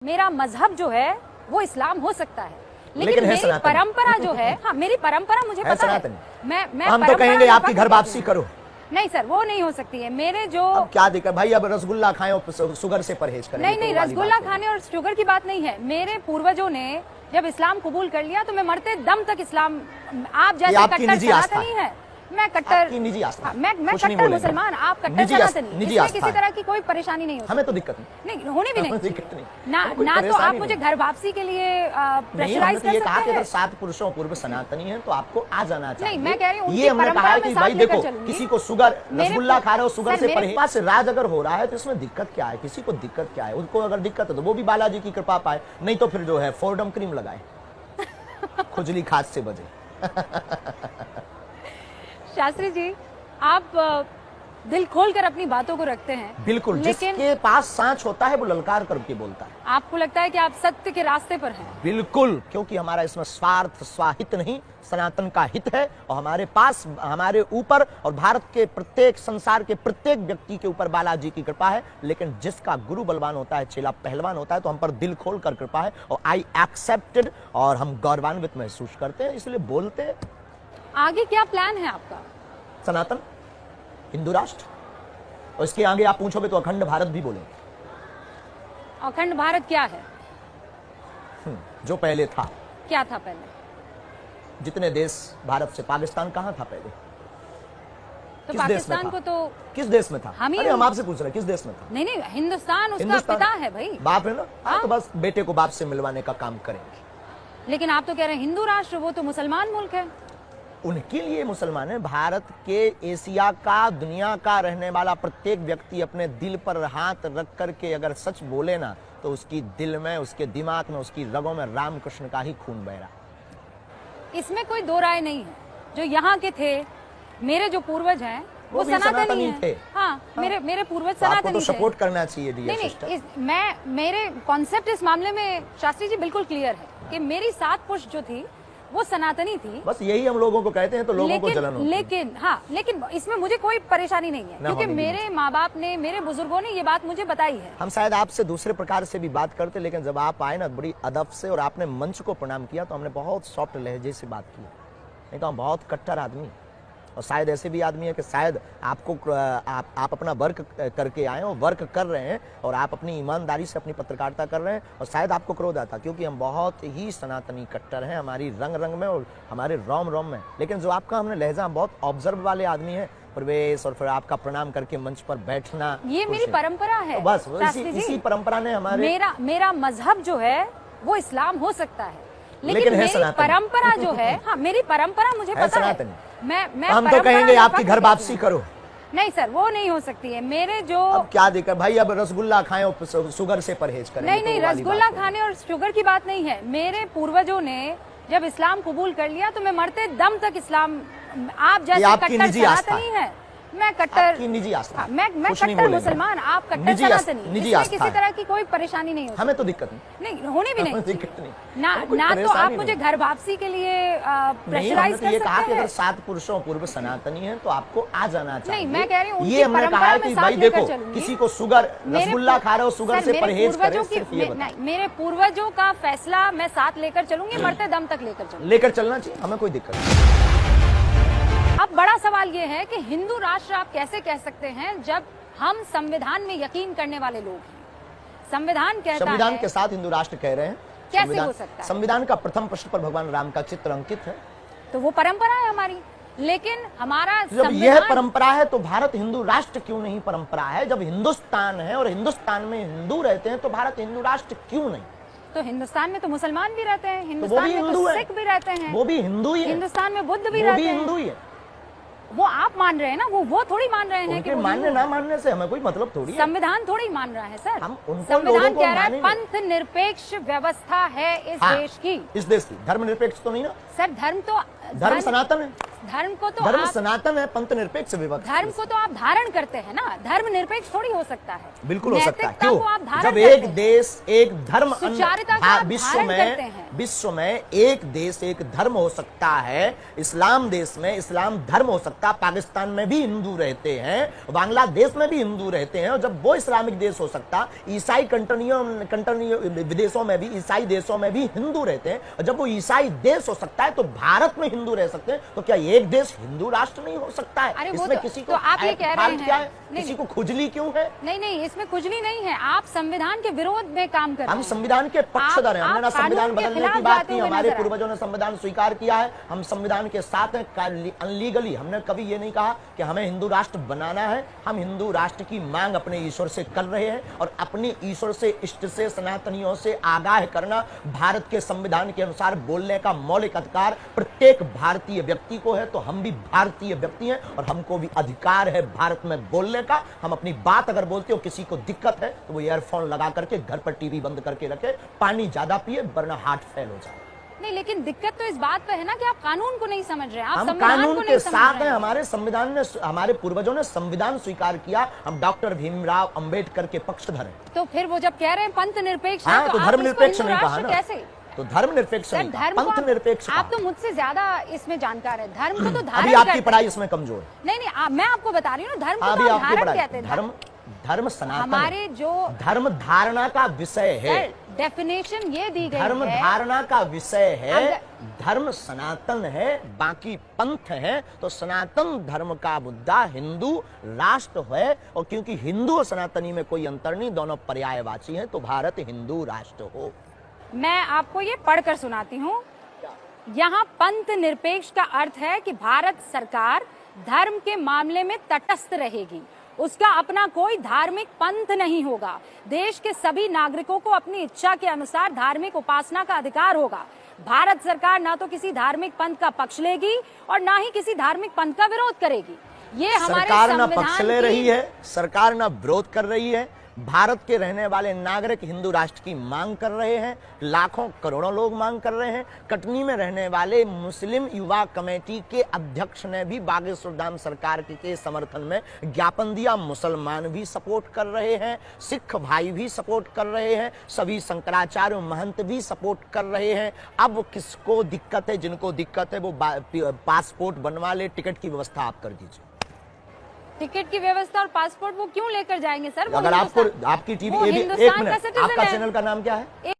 मेरा मजहब जो है वो इस्लाम हो सकता है, लेकिन मेरी परंपरा जो है, हाँ मेरी परंपरा मुझे पता है। मैं हम तो कहेंगे आपकी घर वापसी करो। नहीं सर, वो नहीं हो सकती है। मेरे जो अब क्या दिक्कत भाई, अब रसगुल्ला खाएं और शुगर से परहेज करें। नहीं, रसगुल्ला खाने और शुगर की बात नहीं है। मेरे पूर्वजों ने जब इस्लाम कबूल कर लिया तो मैं मरते दम तक इस्लाम, आप जैसे कट्टर सनातनी है, मैं कट्टर निजी आस्था, मैं कट्टर मुसलमान, आप कट्टर सनातनी, इसमें किसी तरह की कोई परेशानी नहीं होती। हमें तो दिक्कत नहीं, होने भी नहीं दिक्कत नहीं ना तो आप मुझे घर वापसी के लिए प्रेशराइज कर सकते हैं। अगर 7 पुरुषों पूर्व सनातनी है तो आपको आ जाना चाहिए। नहीं, मैं कह रही हूँ ये हमने कहा कि भाई देखो, किसी को शुगर, रसगुल्ला खा रहे हो शुगर से परहेज से राज अगर हो रहा है तो इसमें दिक्कत क्या है? किसी को दिक्कत क्या है? उनको अगर दिक्कत है तो वो भी बालाजी की कृपा पाए, नहीं तो फिर जो है फोर्डम क्रीम लगाए, खुजली खाद से बजे। शास्त्री जी, आप दिल खोलकर अपनी बातों को रखते हैं। बिल्कुल, जिसके पास सांच होता है वो ललकार करके बोलता है। आपको लगता है कि आप सत्य के रास्ते पर हैं? बिल्कुल, क्योंकि हमारा इसमें स्वार्थ स्वाहित नहीं, सनातन का हित है। और हमारे पास, हमारे ऊपर और भारत के प्रत्येक, संसार के प्रत्येक व्यक्ति के ऊपर बालाजी की कृपा है। लेकिन जिसका गुरु बलवान होता है, चेला पहलवान होता है, तो हम पर दिल खोल कर कृपा है और आई एक्सेप्टेड, और हम गौरवान्वित महसूस करते हैं, इसलिए बोलते हैं। आगे क्या प्लान है आपका? सनातन, हिंदू राष्ट्र, और इसके आगे आप पूछोगे तो अखंड भारत भी बोलेंगे। अखंड भारत क्या है? जो पहले था। क्या था पहले? जितने देश भारत से, पाकिस्तान कहाँ था पहले? तो पाकिस्तान को तो किस देश में था? हम आपसे पूछ रहे हैं किस देश में था? नहीं, हिंदुस्तान उसका पिता है भाई, बाप है ना। हाँ, तो बस बेटे को बाप से मिलवाने का काम करेंगे। लेकिन आप तो कह रहे हैं हिंदू राष्ट्र, वो तो मुसलमान मुल्क है। उनके लिए मुसलमान है। भारत के, एशिया का, दुनिया का रहने वाला प्रत्येक व्यक्ति अपने दिल पर हाथ रख करके अगर सच बोले ना, तो उसकी दिल में, उसके दिमाग में, उसकी रगों में रामकृष्ण का ही खून बह रहा। इसमें कोई दो राय नहीं है। जो यहाँ के थे, मेरे जो पूर्वज हैं वो सनातनी थे। हाँ, मेरे पूर्वज सनातनी थे। सपोर्ट करना चाहिए। नहीं, मेरे कॉन्सेप्ट इस मामले में शास्त्री जी बिल्कुल क्लियर है कि मेरी 7 पुष्ट जो थी वो सनातनी थी। बस यही हम लोगों को कहते हैं तो लोगों को जलन होती है। लेकिन इसमें मुझे कोई परेशानी नहीं है, क्योंकि मेरे माँ बाप ने, मेरे बुजुर्गों ने ये बात मुझे बताई है। हम शायद आपसे दूसरे प्रकार से भी बात करते, लेकिन जब आप आए ना बड़ी अदब से और आपने मंच को प्रणाम किया तो हमने बहुत सॉफ्ट लहजे से बात की। नहीं तो हम बहुत कट्टर आदमी, और शायद ऐसे भी आदमी है कि शायद आपको, आप अपना वर्क करके आए हो, वर्क कर रहे हैं, और आप अपनी ईमानदारी से अपनी पत्रकारिता कर रहे हैं, और शायद आपको क्रोध आता, क्योंकि हम बहुत ही सनातनी कट्टर हैं, हमारी रंग रंग में और हमारे रोम रोम में। लेकिन जो आपका हमने लहजा, हम बहुत ऑब्जर्व वाले आदमी हैं, प्रवेश और फिर आपका प्रणाम करके मंच पर बैठना, ये मेरी परंपरा है। तो बस इसी परंपरा ने हमारे, मेरा मजहब जो है वो इस्लाम हो सकता है, लेकिन मेरी परंपरा जो है, हाँ मेरी परंपरा मुझे पता है। मैं हम तो कहेंगे आपकी घर वापसी करो। नहीं सर, वो नहीं हो सकती है। मेरे जो, अब क्या दिक्कत भाई, अब रसगुल्ला खाएं और शुगर से परहेज करें। नहीं, रसगुल्ला खाने और शुगर की बात नहीं है। मेरे पूर्वजों ने जब इस्लाम कबूल कर लिया तो मैं मरते दम तक इस्लाम, आप जैसे कट्टर सनातनी है, मैं कट्टर निजी आस्था, मैं कट्टर मुसलमान, आप कट्टर सनातनी, इसमें किसी तरह की कोई परेशानी नहीं होती। हमें तो दिक्कत नहीं, होने भी नहीं दिक्कत नहीं। ना तो आप मुझे घर वापसी के लिए प्रेशराइज कर सकते हैं। अगर 7 पुरुषों पूर्व सनातनी है तो आपको आ जाना चाहिए। नहीं, मैं कह रही हूँ ये हमने कहा कि भाई देखो, किसी को शुगर, रसगुल्ला खा रहे हो शुगर से परहेज करें। मेरे पूर्वजों का फैसला मैं साथ लेकर चलूंगी, मरते दम तक लेकर चलना चाहिए, हमें कोई दिक्कत नहीं। अब बड़ा सवाल ये है कि हिंदू राष्ट्र आप कैसे कह सकते हैं जब हम संविधान में यकीन करने वाले लोग हैं। संविधान कहता है, संविधान के साथ हिंदू राष्ट्र कह रहे हैं। कैसे हो सकता है? संविधान का प्रथम पृष्ठ पर भगवान राम का चित्र अंकित है, तो वो परंपरा है हमारी। लेकिन हमारा जब यह परंपरा है तो भारत हिंदू राष्ट्र क्यों नहीं परंपरा है? जब हिंदुस्तान है और हिंदुस्तान में हिंदू रहते हैं तो भारत हिंदू राष्ट्र क्यों नहीं? तो हिंदुस्तान में तो मुसलमान भी रहते हैं, हिंदुस्तान में तो सिख भी रहते हैं, वो भी हिंदू ही है। हिंदुस्तान में बुद्ध भी रहते हैं, हिंदू ही है। वो आप मान रहे हैं ना, वो थोड़ी मान रहे हैं कि मानने ना मानने से हमें कोई मतलब थोड़ी है। संविधान थोड़ी मान रहा है सर। हम संविधान कह रहा है पंथ निरपेक्ष व्यवस्था है इस देश की। इस देश की धर्म निरपेक्ष तो नहीं ना सर? धर्म सनातन है। धर्म को तो धर्म सनातन है, पंथ निरपेक्ष व्यवस्था। धर्म को तो आप धारण करते हैं ना, धर्म निरपेक्ष थोड़ी हो सकता है। बिल्कुल हो सकता है। क्यों? जब एक देश, एक धर्म सुचारिता विश्व में विश्व में एक देश एक धर्म हो सकता है, इस्लाम देश में इस्लाम धर्म हो सकता है, पाकिस्तान में भी हिंदू रहते हैं, बांग्लादेश में भी हिंदू रहते हैं, और जब वो इस्लामिक देश हो सकता, ईसाई कंट्री विदेशों में भी, ईसाई देशों में भी हिंदू रहते हैं, और जब वो ईसाई देश हो सकता है तो भारत में हिंदू रह सकते हैं, तो क्या एक देश हिंदू राष्ट्र नहीं हो सकता है? इसमें किसी को आप ये कह रहे हैं, किसी को खुजली क्यों है? नहीं, इसमें खुजली नहीं है, आप संविधान के विरोध में काम कर रहे हैं। हम संविधान के पक्षधर हैं, हमने ना संविधान बदलने की बात की, हमारे पूर्वजों ने संविधान स्वीकार किया है, हम संविधान के साथ हैं अनलीगली। हमने कभी ये नहीं कहा कि हमें हिंदू राष्ट्र बनाना है, हम हिंदू राष्ट्र की मांग अपने ईश्वर से कर रहे हैं, और अपनी ईश्वर से, इष्ट से, सनातनियों से आगाह करना भारत के संविधान के अनुसार बोलने का मौलिक अधिकार प्रत्येक भारतीय व्यक्ति को है। तो हम भी भारतीय व्यक्ति हैं और हमको भी अधिकार है भारत में बोलने का। हम अपनी बात अगर बोलते हो, किसी को दिक्कत है तो वो ईयरफोन लगा करके घर पर टीवी बंद करके रखे, पानी ज्यादा पिए, वरना हार्ट फेल हो जाए। नहीं, लेकिन दिक्कत तो इस बात पे है ना कि आप कानून को नहीं समझ रहे हैं, आप हम संविधान कानून को के नहीं समझ साथ रहे हैं, हैं। हमारे संविधान ने, हमारे पूर्वजों ने संविधान स्वीकार किया, हम डॉक्टर भीमराव अंबेडकर के पक्षधर हैं। तो फिर वो जब कह रहे हैं पंथ निरपेक्ष, हाँ, तो धर्मनिरपेक्ष नहीं कहा ना, कैसे? तो धर्मनिरपेक्ष नहीं, पंथ निरपेक्ष। आप तो मुझसे ज्यादा इसमें जानकार है, धर्म को तो धारण अभी आपकी पढ़ाई इसमें कमजोर है। नहीं, मैं आपको बता रही हूँ, धर्म को अभी तो आपकी धारण पढ़ाई, कहते हैं। धर्म सनातन, हमारे जो धर्म धारणा का विषय है, डेफिनेशन ये दी गई है, धर्म धारणा का विषय है, धर्म सनातन है, बाकी पंथ है। तो सनातन धर्म का मुद्दा हिंदू राष्ट्र है, और क्योंकि हिंदू और सनातनी में कोई अंतर नहीं, दोनों पर्यायवाची हैं, तो भारत हिंदू राष्ट्र हो। मैं आपको ये पढ़कर सुनाती हूँ। यहाँ पंथ निरपेक्ष का अर्थ है कि भारत सरकार धर्म के मामले में तटस्थ रहेगी, उसका अपना कोई धार्मिक पंथ नहीं होगा, देश के सभी नागरिकों को अपनी इच्छा के अनुसार धार्मिक उपासना का अधिकार होगा। भारत सरकार ना तो किसी धार्मिक पंथ का पक्ष लेगी और ना ही किसी धार्मिक पंथ का विरोध करेगी। ये हमारे सरकार ना पक्ष ले रही है, सरकार ना विरोध कर रही है। भारत के रहने वाले नागरिक हिंदू राष्ट्र की मांग कर रहे हैं, लाखों करोड़ों लोग मांग कर रहे हैं। कटनी में रहने वाले मुस्लिम युवा कमेटी के अध्यक्ष ने भी बागेश्वर धाम सरकार के समर्थन में ज्ञापन दिया। मुसलमान भी सपोर्ट कर रहे हैं, सिख भाई भी सपोर्ट कर रहे हैं, सभी शंकराचार्य महंत भी सपोर्ट कर रहे हैं। अब किसको दिक्कत है? जिनको दिक्कत है वो पासपोर्ट बनवा ले, टिकट की व्यवस्था आप कर दीजिए। टिकट की व्यवस्था और पासपोर्ट वो क्यों लेकर जाएंगे सर? अगर आपको, आपकी टीवी, एक मिनट, आपका चैनल का नाम क्या है?